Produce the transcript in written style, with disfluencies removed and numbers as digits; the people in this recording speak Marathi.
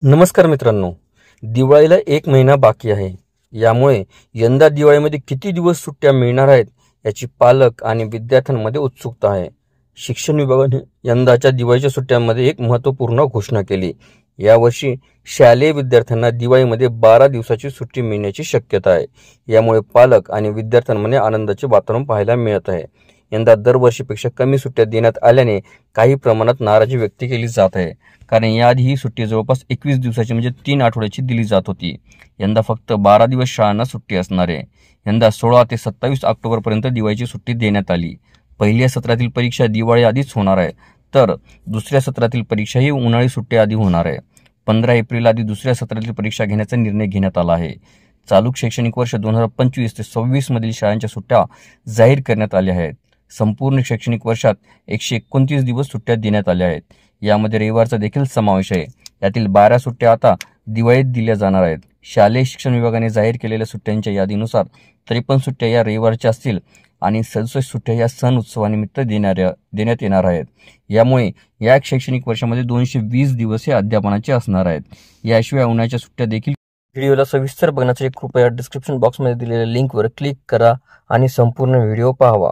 नमस्कार मित्रांनो, दिवाळीला एक महिना बाकी आहे. यामुळे यंदा दिवाळीमध्ये किती दिवस सुट्ट्या मिळणार आहेत याची पालक आणि विद्यार्थ्यांमध्ये उत्सुकता आहे. शिक्षण विभागाने यंदाच्या दिवाळीच्या सुट्ट्यांमध्ये एक महत्त्वपूर्ण घोषणा केली. यावर्षी शालेय विद्यार्थ्यांना दिवाळीमध्ये 12 दिवसाची सुट्टी मिळण्याची शक्यता आहे. यामुळे पालक आणि विद्यार्थ्यांमध्ये आनंदाचे वातावरण पाहायला मिळत आहे. यंदा दरवर्षीपेक्षा कमी सुट्ट्या देण्यात आल्याने काही प्रमाणात नाराजी व्यक्त केली जात आहे. कारण याआधी ही सुट्टी जवळपास 21 दिवसाची म्हणजे 3 आठवड्याची दिली जात होती. यंदा फक्त 12 दिवस शाळांना सुट्टी असणार आहे. यंदा 16 ते 27 ऑक्टोबरपर्यंत दिवाळीची सुट्टी देण्यात आली. पहिल्या सत्रातील परीक्षा दिवाळी आधीच होणार आहे, तर दुसऱ्या सत्रातील परीक्षा ही उन्हाळी सुट्टी आधी होणार आहे. 15 एप्रिल आधी दुसऱ्या सत्रातील परीक्षा घेण्याचा निर्णय घेण्यात आला आहे. चालू शैक्षणिक वर्ष 2025 ते 26 मधील शाळांच्या सुट्ट्या जाहीर करण्यात आल्या आहेत. संपूर्ण शैक्षणिक वर्षात 129 दिवस सुट्ट्या देण्यात आल्या आहेत. यामध्ये रविवारचा देखील समावेश आहे. यातील 12 सुट्ट्या आता दिवाळीत दिल्या जाणार आहेत. शालेय शिक्षण विभागाने जाहीर केलेल्या सुट्ट्यांच्या यादीनुसार 53 सुट्ट्या या रविवारच्या असतील आणि 67 सुट्ट्या या सण उत्सवानिमित्त देण्यात येणार आहेत. यामुळे या शैक्षणिक वर्षामध्ये 220 दिवस हे अध्यापनाचे असणार आहेत. याशिवाय उन्हाळ्याच्या सुट्ट्या देखील. व्हिडिओला सविस्तर बघण्यासाठी कृपया डिस्क्रिप्शन बॉक्समध्ये दिलेल्या लिंकवर क्लिक करा आणि संपूर्ण व्हिडिओ पाहावा.